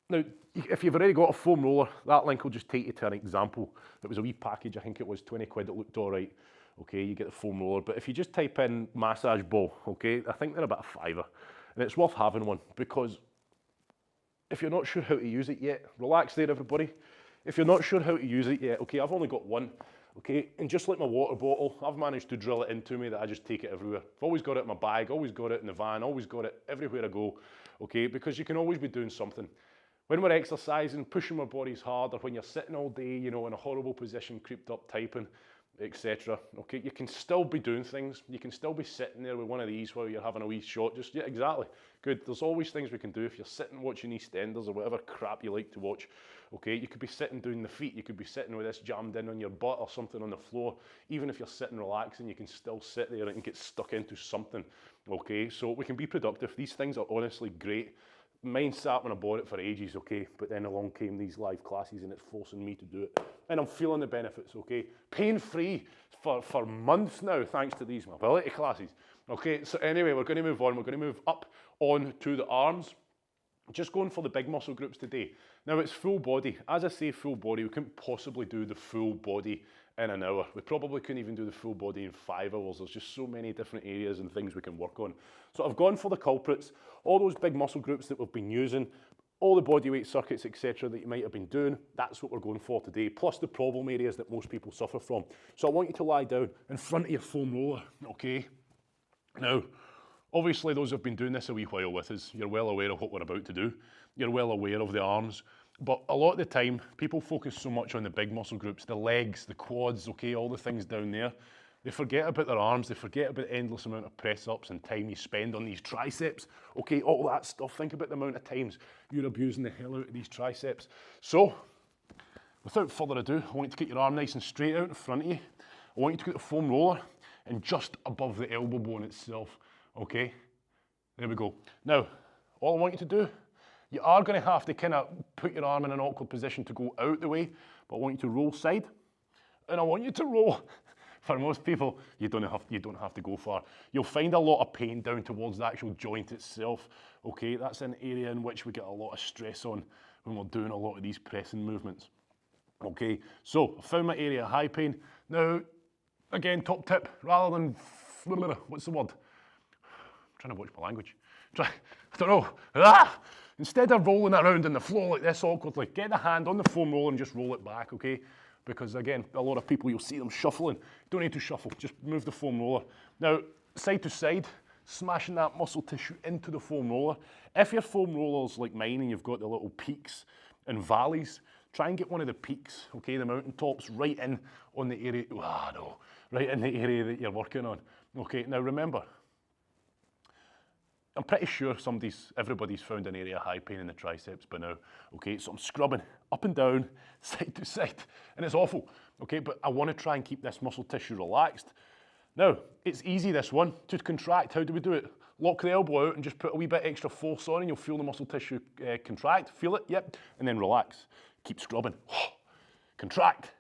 Now, if you've already got a foam roller, that link will just take you to an example. It was a wee package, I think it was 20 quid, it looked all right. Okay, you get the foam roller, but if you just type in massage ball, okay, I think they're about a £5. And it's worth having one because if you're not sure how to use it yet, relax there everybody. If you're not sure how to use it yet, okay, I've only got one, okay, and just like my water bottle, I've managed to drill it into me that I just take it everywhere. I've always got it in my bag, always got it in the van, always got it everywhere I go, okay, because you can always be doing something. When we're exercising, pushing our bodies hard, or when you're sitting all day, you know, in a horrible position, creeped up typing, etc. Okay, you can still be doing things. You can still be sitting there with one of these while you're having a wee shot. Just, yeah, exactly. Good. There's always things we can do if you're sitting watching EastEnders or whatever crap you like to watch. Okay, you could be sitting doing the feet. You could be sitting with this jammed in on your butt or something on the floor. Even if you're sitting relaxing, you can still sit there and get stuck into something. Okay, so we can be productive. These things are honestly great. Mine sat when I bought it for ages, okay, but then along came these live classes and it's forcing me to do it. And I'm feeling the benefits, okay? Pain-free for months now, thanks to these mobility classes. Okay, so anyway, we're going to move on. We're going to move up on to the arms. Just going for the big muscle groups today. Now it's full body. As I say full body, we couldn't possibly do the full body in an hour. We probably couldn't even do the full body in 5 hours. There's just so many different areas and things we can work on. So I've gone for the culprits, all those big muscle groups that we've been using, all the bodyweight circuits, etc. that you might have been doing. That's what we're going for today, plus the problem areas that most people suffer from. So I want you to lie down in front of your foam roller, okay? Now, obviously those who've been doing this a wee while with us, you're well aware of what we're about to do. You're well aware of the arms. But a lot of the time, people focus so much on the big muscle groups, the legs, the quads, okay, all the things down there. They forget about their arms, they forget about the endless amount of press-ups and time you spend on these triceps, okay, all that stuff. Think about the amount of times you're abusing the hell out of these triceps. So, without further ado, I want you to get your arm nice and straight out in front of you. I want you to get the foam roller and just above the elbow bone itself, okay? There we go. Now, all I want you to do, you are going to have to kind of put your arm in an awkward position to go out the way, but I want you to roll side, and I want you to roll. For most people, you don't have to go far. You'll find a lot of pain down towards the actual joint itself. Okay, that's an area in which we get a lot of stress on when we're doing a lot of these pressing movements. Okay, so I found my area of high pain. Now, again, top tip, rather than, what's the word? I'm trying to watch my language. I don't know. Instead of rolling it around on the floor like this awkwardly, get the hand on the foam roller and just roll it back, okay? Because again, a lot of people, you'll see them shuffling. Don't need to shuffle, just move the foam roller. Now, side to side, smashing that muscle tissue into the foam roller. If your foam roller's like mine and you've got the little peaks and valleys, try and get one of the peaks, okay, the mountain tops, right in on the area, right in the area that you're working on. Okay, now remember, I'm pretty sure everybody's found an area of high pain in the triceps by now, okay? So I'm scrubbing up and down, side to side, and it's awful, okay? But I want to try and keep this muscle tissue relaxed. Now, it's easy, this one, to contract. How do we do it? Lock the elbow out and just put a wee bit extra force on and you'll feel the muscle tissue contract. Feel it? Yep. And then relax. Keep scrubbing. Contract.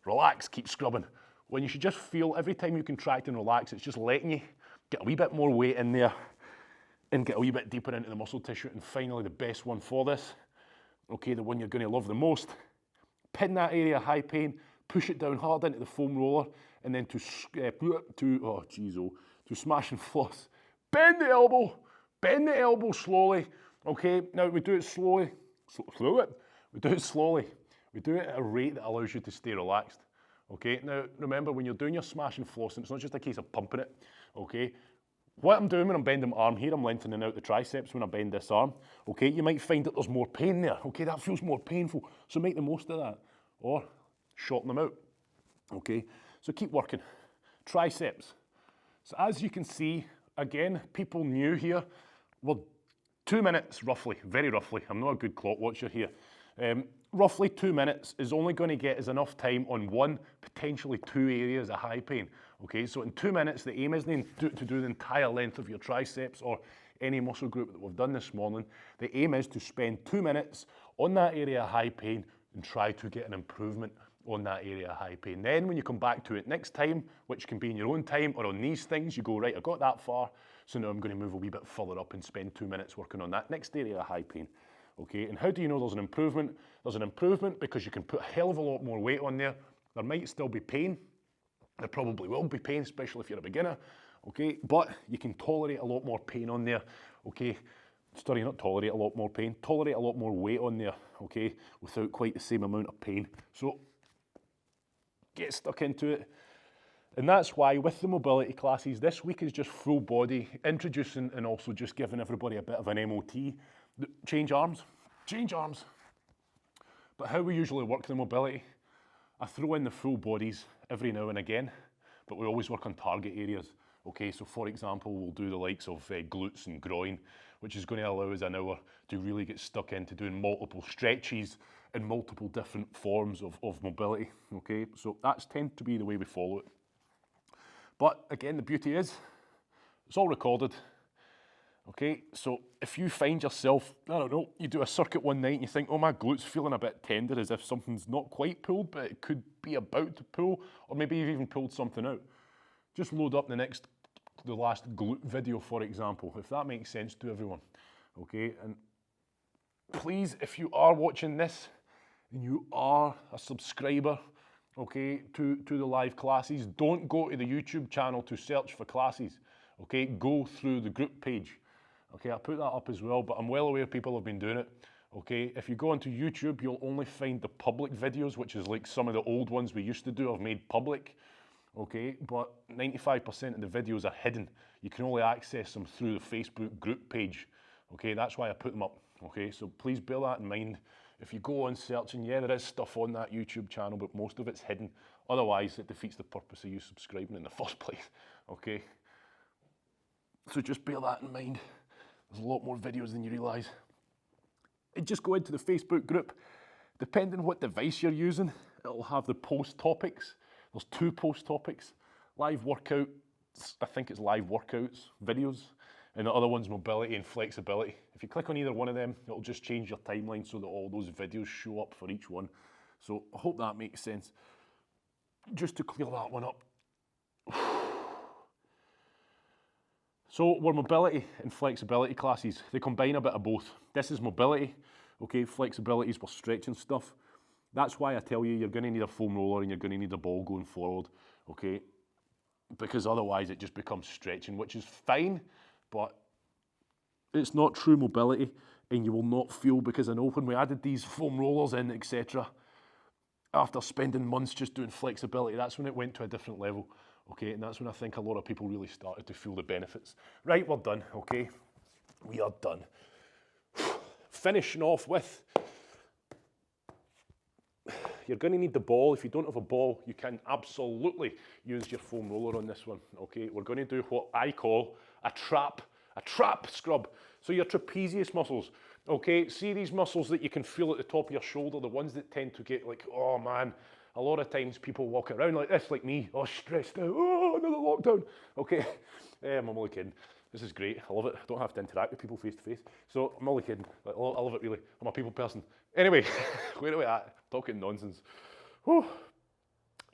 Relax. Keep scrubbing. When you should just feel every time you contract and relax, it's just letting you get a wee bit more weight in there and get a wee bit deeper into the muscle tissue. And finally, the best one for this, okay, the one you're going to love the most, pin that area of high pain, push it down hard into the foam roller, and then to smash and floss. Bend the elbow slowly, okay? Now we do it slowly, we do it slowly. We do it at a rate that allows you to stay relaxed, okay? Now remember, when you're doing your smash and floss, it's not just a case of pumping it, okay? What I'm doing when I'm bending my arm here, I'm lengthening out the triceps when I bend this arm, okay? You might find that there's more pain there, okay? That feels more painful, so make the most of that, or shorten them out, okay? So keep working. Triceps. So as you can see, again, people new here, we're 2 minutes roughly, very roughly, I'm not a good clock watcher here, roughly 2 minutes is only going to get us enough time on one, potentially two areas of high pain. Okay, so in 2 minutes, the aim isn't to do the entire length of your triceps or any muscle group that we've done this morning. The aim is to spend 2 minutes on that area of high pain and try to get an improvement on that area of high pain. Then when you come back to it next time, which can be in your own time or on these things, you go, right, I got that far, so now I'm going to move a wee bit further up and spend 2 minutes working on that next area of high pain. Okay, and how do you know there's an improvement? There's an improvement because you can put a hell of a lot more weight on there. There might still be pain. There probably will be pain, especially if you're a beginner, okay? But you can tolerate a lot more pain on there, okay? sorry, not tolerate a lot more pain, tolerate a lot more weight on there, okay, without quite the same amount of pain. So get stuck into it. And that's why with the mobility classes, this week is just full body, introducing and also just giving everybody a bit of an MOT. Change arms. But how we usually work the mobility, I throw in the full bodies every now and again, but we always work on target areas. Okay, so for example, we'll do the likes of glutes and groin, which is going to allow us an hour to really get stuck into doing multiple stretches and multiple different forms of mobility. Okay, so that's tend to be the way we follow it. But again, the beauty is, it's all recorded. Okay, so if you find yourself, I don't know, you do a circuit one night and you think, oh, my glute's feeling a bit tender, as if something's not quite pulled, but it could be about to pull, or maybe you've even pulled something out. Just load up the last glute video, for example, if that makes sense to everyone. Okay, and please, if you are watching this and you are a subscriber, okay, to the live classes, don't go to the YouTube channel to search for classes. Okay, go through the group page. Okay, I put that up as well, but I'm well aware people have been doing it. Okay, if you go onto YouTube, you'll only find the public videos, which is like some of the old ones we used to do have made public. Okay, but 95% of the videos are hidden. You can only access them through the Facebook group page. Okay, that's why I put them up. Okay, so please bear that in mind. If you go on searching, yeah, there is stuff on that YouTube channel, but most of it's hidden. Otherwise, it defeats the purpose of you subscribing in the first place. Okay, so just bear that in mind. There's a lot more videos than you realise. And just go into the Facebook group. Depending on what device you're using, it'll have the post topics. There's 2 post topics. Live workouts, I think it's live workouts, videos, and the other one's mobility and flexibility. If you click on either one of them, it'll just change your timeline so that all those videos show up for each one. So I hope that makes sense. Just to clear that one up. So we're mobility and flexibility classes. They combine a bit of both. This is mobility, okay, flexibility is for stretching stuff. That's why I tell you, you're gonna need a foam roller and you're gonna need a ball going forward, okay? Because otherwise it just becomes stretching, which is fine, but it's not true mobility and you will not feel, because I know when we added these foam rollers in, etc., after spending months just doing flexibility, that's when it went to a different level. Okay, and that's when I think a lot of people really started to feel the benefits. Right, we're done, okay? We are done. Finishing off with, you're gonna need the ball. If you don't have a ball, you can absolutely use your foam roller on this one, okay? We're gonna do what I call a trap scrub. So your trapezius muscles, okay? See these muscles that you can feel at the top of your shoulder, the ones that tend to get like, oh man, a lot of times people walk around like this, like me, oh, stressed out, oh, another lockdown. Okay, I'm only kidding. This is great, I love it. I don't have to interact with people face to face. So I'm only kidding, I love it really. I'm a people person. Anyway, where are we at? Talking nonsense. Whew.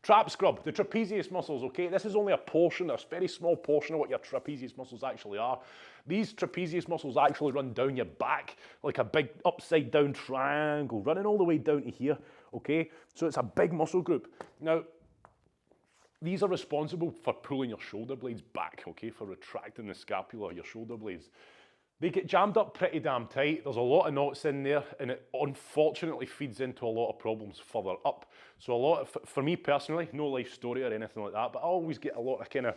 Trap scrub, the trapezius muscles, okay? This is only a portion, a very small portion of what your trapezius muscles actually are. These trapezius muscles actually run down your back like a big upside down triangle, running all the way down to here, okay? So it's a big muscle group. Now, these are responsible for pulling your shoulder blades back, okay? For retracting the scapula, your shoulder blades. They get jammed up pretty damn tight. There's a lot of knots in there, and it unfortunately feeds into a lot of problems further up. So for me personally, no life story or anything like that, but I always get a lot of kind of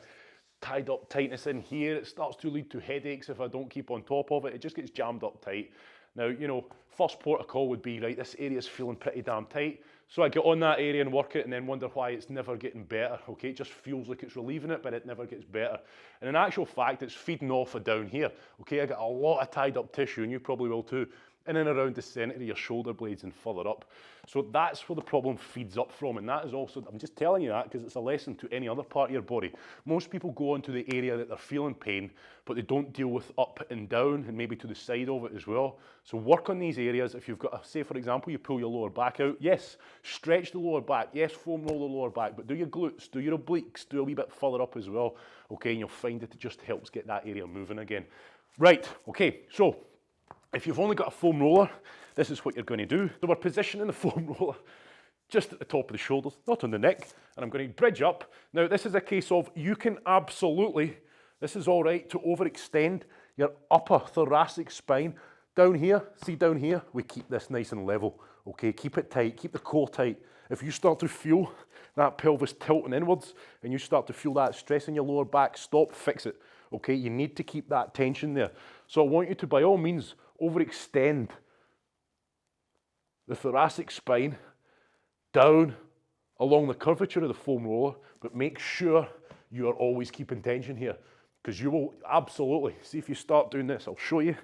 tied up tightness in here. It starts to lead to headaches if I don't keep on top of it. It just gets jammed up tight. Now, you know, first port of call would be, right, this area's feeling pretty damn tight. So I get on that area and work it and then wonder why it's never getting better, okay? It just feels like it's relieving it, but it never gets better. And in actual fact, it's feeding off of down here, okay? I got a lot of tied up tissue, and you probably will too, in and around the center of your shoulder blades and further up. So that's where the problem feeds up from, and that is also, I'm just telling you that because it's a lesson to any other part of your body. Most people go onto the area that they're feeling pain, but they don't deal with up and down and maybe to the side of it as well. So work on these areas. If you've got, say for example, you pull your lower back out, yes, stretch the lower back, yes, foam roll the lower back, but do your glutes, do your obliques, do a wee bit further up as well, okay, and you'll find that it just helps get that area moving again. Right, okay, so if you've only got a foam roller, this is what you're going to do. So we're positioning the foam roller just at the top of the shoulders, not on the neck, and I'm going to bridge up. Now, this is a case of you can absolutely, this is all right to overextend your upper thoracic spine. Down here, see down here, we keep this nice and level, okay? Keep it tight, keep the core tight. If you start to feel that pelvis tilting inwards and you start to feel that stress in your lower back, stop, fix it, okay? You need to keep that tension there. So I want you to, by all means, overextend the thoracic spine down along the curvature of the foam roller, but make sure you are always keeping tension here, because you will absolutely, see if you start doing this, I'll show you.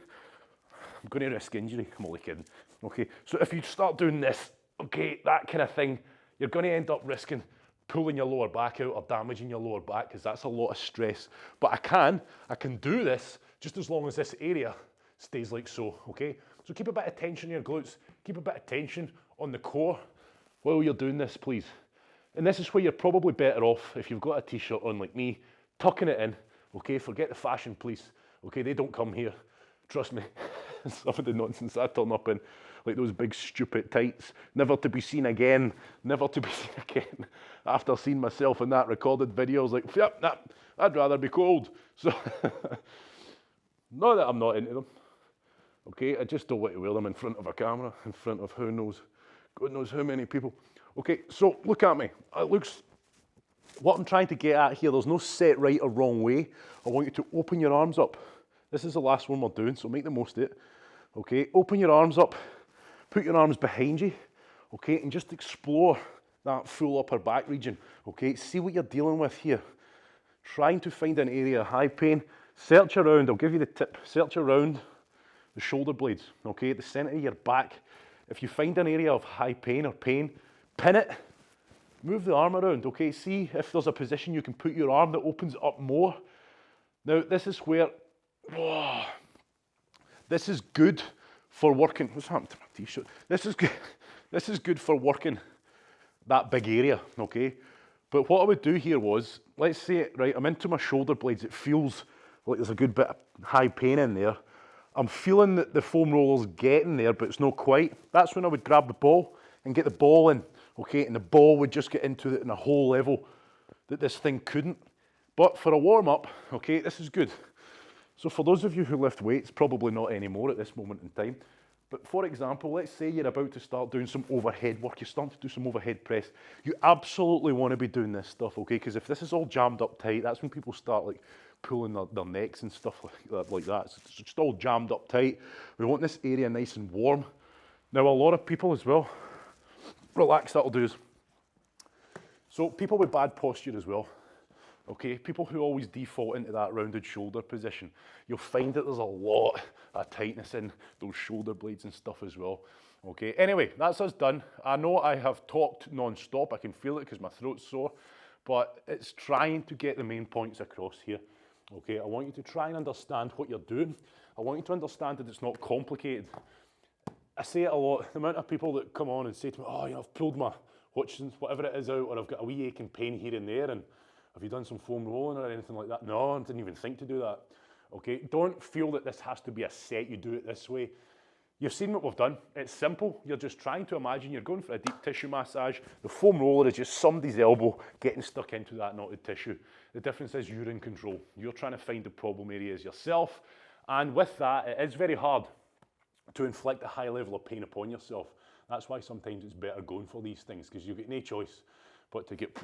I'm going to risk injury, I'm only kidding. Okay, so if you start doing this, okay, that kind of thing, you're going to end up risking pulling your lower back out or damaging your lower back, because that's a lot of stress. But I can do this just as long as this area stays like so, okay? So keep a bit of tension in your glutes, keep a bit of tension on the core while you're doing this, please. And this is where you're probably better off, if you've got a t-shirt on like me, tucking it in, okay? Forget the fashion police, okay? They don't come here, trust me. Some of the nonsense I turn up in, like those big stupid tights, never to be seen again, never to be seen again. After seeing myself in that recorded video, I was like, yep, nah, I'd rather be cold. So, not that I'm not into them, okay? I just don't want to wear them in front of a camera, in front of who knows, God knows how many people. Okay, so look at me. It looks, what I'm trying to get at here, there's no set right or wrong way. I want you to open your arms up. This is the last one we're doing, so make the most of it. Okay, open your arms up, put your arms behind you, okay, and just explore that full upper back region, okay? See what you're dealing with here. Trying to find an area of high pain. Search around, I'll give you the tip, search around the shoulder blades, okay, at the center of your back. If you find an area of high pain or pain, pin it, move the arm around, okay? See if there's a position you can put your arm that opens up more. Now, this is where, whoa, this is good for working, what's happened to my t-shirt? This is good for working that big area, okay? But what I would do here was, let's say, right, I'm into my shoulder blades, it feels like there's a good bit of high pain in there. I'm feeling that the foam roller's getting there, but it's not quite. That's when I would grab the ball and get the ball in, okay? And the ball would just get into it in a whole level that this thing couldn't. But for a warm-up, okay, this is good. So for those of you who lift weights, probably not anymore at this moment in time, but for example, let's say you're about to start doing some overhead work, you're starting to do some overhead press, you absolutely want to be doing this stuff, okay? Because if this is all jammed up tight, that's when people start like pulling their necks and stuff like that. It's just all jammed up tight. We want this area nice and warm. Now, a lot of people as well, relax, that'll do. So people with bad posture as well, okay? People who always default into that rounded shoulder position, you'll find that there's a lot of tightness in those shoulder blades and stuff as well, okay? Anyway, that's us done. I know I have talked non-stop, I can feel it because my throat's sore, but it's trying to get the main points across here, okay? I want you to try and understand what you're doing. I want you to understand that it's not complicated. I say it a lot, the amount of people that come on and say to me, oh, you know, I've pulled my whatever it is out, or I've got a wee aching pain here and there, and have you done some foam rolling or anything like that? No, I didn't even think to do that. Okay, don't feel that this has to be a set, you do it this way. You've seen what we've done. It's simple. You're just trying to imagine you're going for a deep tissue massage. The foam roller is just somebody's elbow getting stuck into that knotted tissue. The difference is you're in control. You're trying to find the problem areas yourself. And with that, it is very hard to inflict a high level of pain upon yourself. That's why sometimes it's better going for these things, because you've got no choice but to get,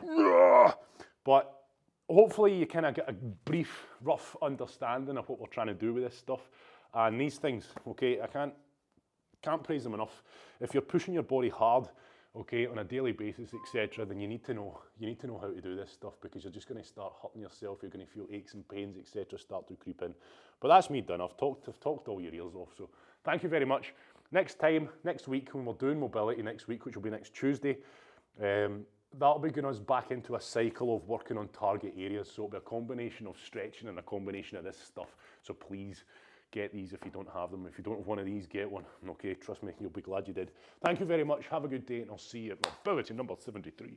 but hopefully you kind of get a brief, rough understanding of what we're trying to do with this stuff. And these things, okay, I can't praise them enough. If you're pushing your body hard, okay, on a daily basis, etc., then you need to know how to do this stuff, because you're just going to start hurting yourself. You're going to feel aches and pains, etc., start to creep in. But that's me done. I've talked all your ears off. So thank you very much. Next week, when we're doing mobility next week, which will be next Tuesday, that'll be getting us back into a cycle of working on target areas. So it'll be a combination of stretching and a combination of this stuff. So please get these if you don't have them. If you don't have one of these, get one. Okay, trust me, you'll be glad you did. Thank you very much. Have a good day, and I'll see you at mobility number 73.